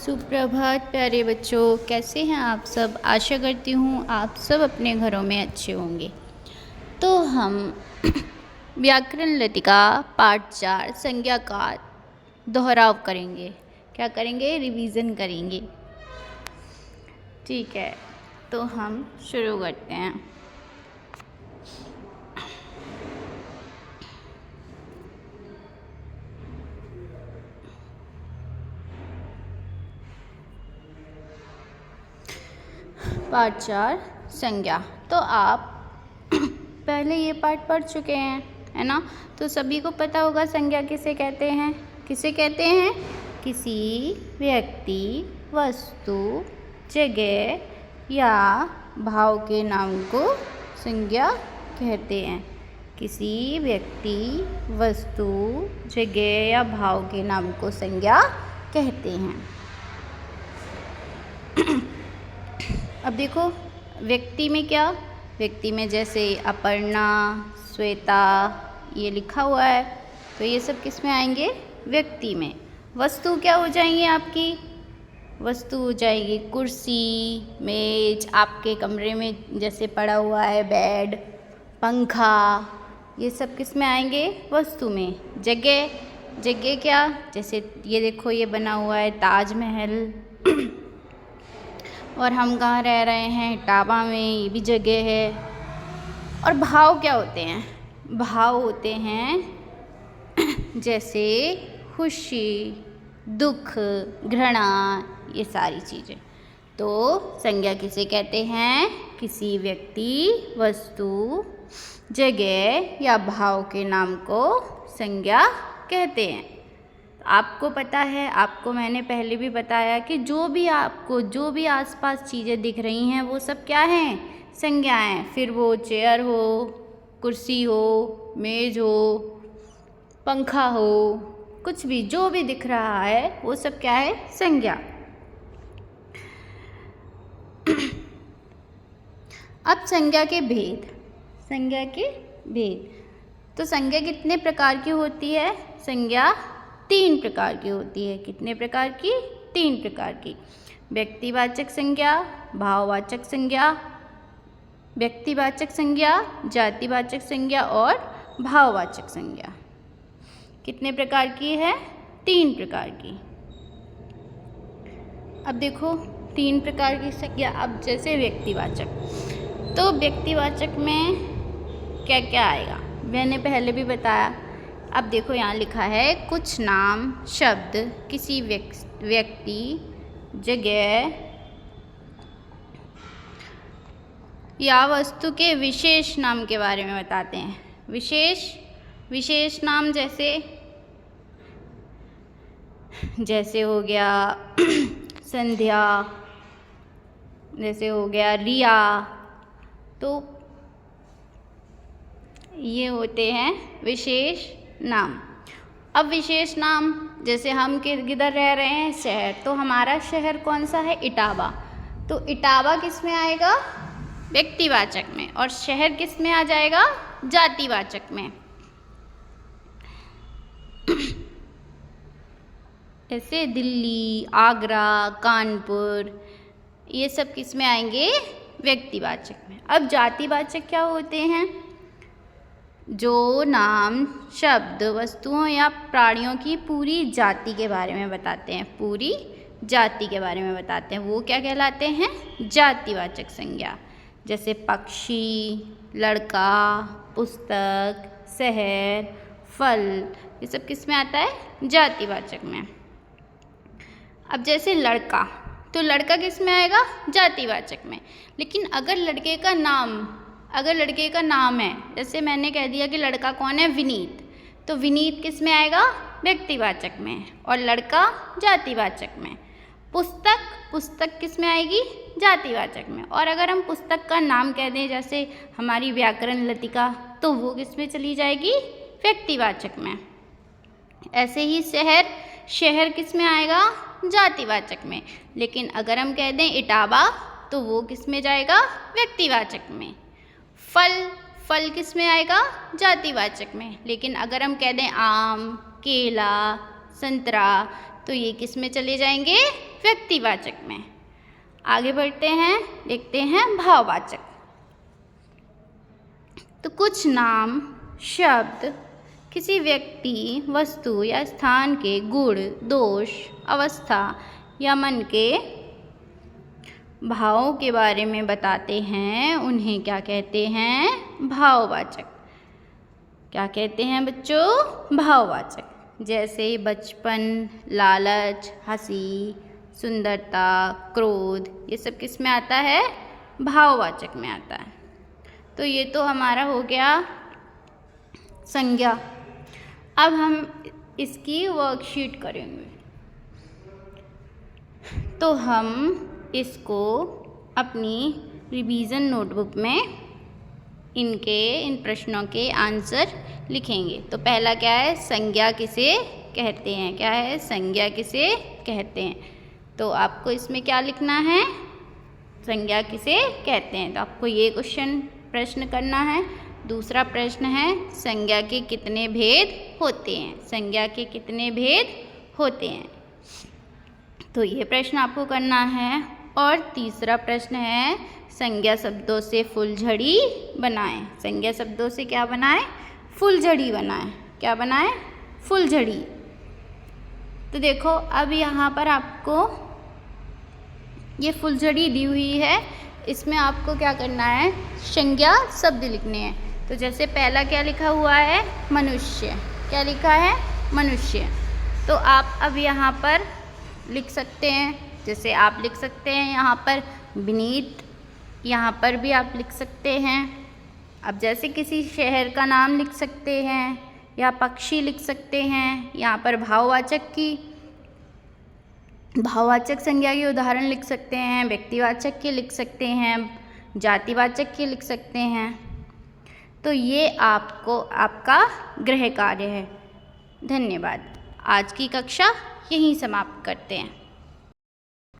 सुप्रभात प्यारे बच्चों, कैसे हैं आप सब। आशा करती हूँ आप सब अपने घरों में अच्छे होंगे। तो हम व्याकरण लतिका पाठ 4 संज्ञा का दोहराव करेंगे। क्या करेंगे? रिवीजन करेंगे। ठीक है, तो हम शुरू करते हैं। पाठ 4 संज्ञा। तो आप पहले ये पाठ पढ़ चुके हैं, है ना। तो सभी को पता होगा संज्ञा किसे कहते हैं। किसे कहते हैं? किसी व्यक्ति, वस्तु, जगह या भाव के नाम को संज्ञा कहते हैं। किसी व्यक्ति, वस्तु, जगह या भाव के नाम को संज्ञा कहते हैं। अब देखो व्यक्ति में क्या, व्यक्ति में जैसे अपर्णा, श्वेता ये लिखा हुआ है, तो ये सब किस में आएंगे? व्यक्ति में। वस्तु क्या हो जाएंगी आपकी? वस्तु हो जाएगी कुर्सी, मेज, आपके कमरे में जैसे पड़ा हुआ है बेड, पंखा, ये सब किस में आएंगे? वस्तु में। जगह, जगह क्या? जैसे ये देखो ये बना हुआ है ताजमहल और हम कहाँ रह रहे हैं? इटावा में, ये भी जगह है। और भाव क्या होते हैं? भाव होते हैं जैसे खुशी, दुख, घृणा, ये सारी चीज़ें। तो संज्ञा किसे कहते हैं? किसी व्यक्ति, वस्तु, जगह या भाव के नाम को संज्ञा कहते हैं। आपको पता है, आपको मैंने पहले भी बताया कि जो भी आसपास चीज़ें दिख रही हैं वो सब क्या हैं? संज्ञाएं। फिर वो चेयर हो, कुर्सी हो, मेज हो, पंखा हो, कुछ भी जो भी दिख रहा है वो सब क्या है? संज्ञा। अब संज्ञा के भेद। संज्ञा के भेद। तो संज्ञा कितने प्रकार की होती है? संज्ञा 3 प्रकार की होती है। कितने प्रकार की? 3 प्रकार की। व्यक्तिवाचक संज्ञा, भाववाचक संज्ञा, व्यक्तिवाचक संज्ञा, जातिवाचक संज्ञा और भाववाचक संज्ञा। कितने प्रकार की है? 3 प्रकार की। अब देखो 3 प्रकार की संज्ञा। अब जैसे व्यक्तिवाचक, तो व्यक्तिवाचक में क्या क्या आएगा? मैंने पहले भी बताया। अब देखो यहाँ लिखा है कुछ नाम, शब्द किसी व्यक्ति, जगह या वस्तु के विशेष नाम के बारे में बताते हैं। विशेष नाम जैसे हो गया संध्या, जैसे हो गया रिया, तो ये होते हैं विशेष नाम। अब विशेष नाम जैसे हम किधर रह रहे हैं? शहर। तो हमारा शहर कौन सा है? इटावा। तो इटावा किस में आएगा? व्यक्तिवाचक में। और शहर किस में आ जाएगा? जातिवाचक में। जैसे दिल्ली, आगरा, कानपुर, ये सब किस में आएंगे? व्यक्तिवाचक में। अब जातिवाचक क्या होते हैं? जो नाम, शब्द, वस्तुओं या प्राणियों की पूरी जाति के बारे में बताते हैं, पूरी जाति के बारे में बताते हैं, वो क्या कहलाते हैं? जातिवाचक संज्ञा। जैसे पक्षी, लड़का, पुस्तक, शहर, फल, ये सब किस में आता है? जातिवाचक में। अब जैसे लड़का, तो लड़का किस में आएगा? जातिवाचक में। लेकिन अगर लड़के का नाम है, जैसे मैंने कह दिया कि लड़का कौन है? विनीत, तो विनीत किस में आएगा? व्यक्तिवाचक में। और लड़का जातिवाचक में। पुस्तक किस में आएगी? जातिवाचक में। और अगर हम पुस्तक का नाम कह दें जैसे हमारी व्याकरण लतिका, तो वो किस में चली जाएगी? व्यक्तिवाचक में। ऐसे ही शहर किस में आएगा? जातिवाचक में। लेकिन अगर हम कह दें इटावा, तो वो किस में जाएगा? व्यक्तिवाचक में। फल किस में आएगा? जातिवाचक में। लेकिन अगर हम कह दें आम, केला, संतरा, तो ये किस में चले जाएंगे? व्यक्तिवाचक में। आगे बढ़ते हैं, देखते हैं भाववाचक। तो कुछ नाम, शब्द किसी व्यक्ति, वस्तु या स्थान के गुण, दोष, अवस्था या मन के भावों के बारे में बताते हैं, उन्हें क्या कहते हैं? भाववाचक। क्या कहते हैं बच्चों? भाववाचक। जैसे बचपन, लालच, हंसी, सुंदरता, क्रोध, ये सब किस में आता है? भाववाचक में आता है। तो ये तो हमारा हो गया संज्ञा। अब हम इसकी वर्कशीट करेंगे। तो हम इसको अपनी रिवीजन नोटबुक में इन प्रश्नों के आंसर लिखेंगे। तो पहला क्या है? संज्ञा किसे कहते हैं? क्या है? संज्ञा किसे कहते हैं? तो आपको इसमें क्या लिखना है? संज्ञा किसे कहते हैं। तो आपको ये प्रश्न करना है। दूसरा प्रश्न है, संज्ञा के कितने भेद होते हैं? संज्ञा के कितने भेद होते हैं? तो ये प्रश्न आपको करना है। और तीसरा प्रश्न है, संज्ञा शब्दों से फुलझड़ी बनाएं। संज्ञा शब्दों से क्या बनाएं? फुलझड़ी बनाएं। क्या बनाएं? फुलझड़ी। तो देखो अब यहाँ पर आपको ये फुलझड़ी दी हुई है, इसमें आपको क्या करना है? संज्ञा शब्द लिखने हैं। तो जैसे पहला क्या लिखा हुआ है? मनुष्य। क्या लिखा है? मनुष्य। तो आप अब यहाँ पर लिख सकते हैं, जैसे आप लिख सकते हैं यहाँ पर विनीत, यहाँ पर भी आप लिख सकते हैं। अब जैसे किसी शहर का नाम लिख सकते हैं या पक्षी लिख सकते हैं। यहाँ पर भाववाचक संज्ञा के उदाहरण लिख सकते हैं, व्यक्तिवाचक के लिख सकते हैं, जातिवाचक के लिख सकते हैं। तो ये आपका गृह कार्य है। धन्यवाद। आज की कक्षा यहीं समाप्त करते हैं।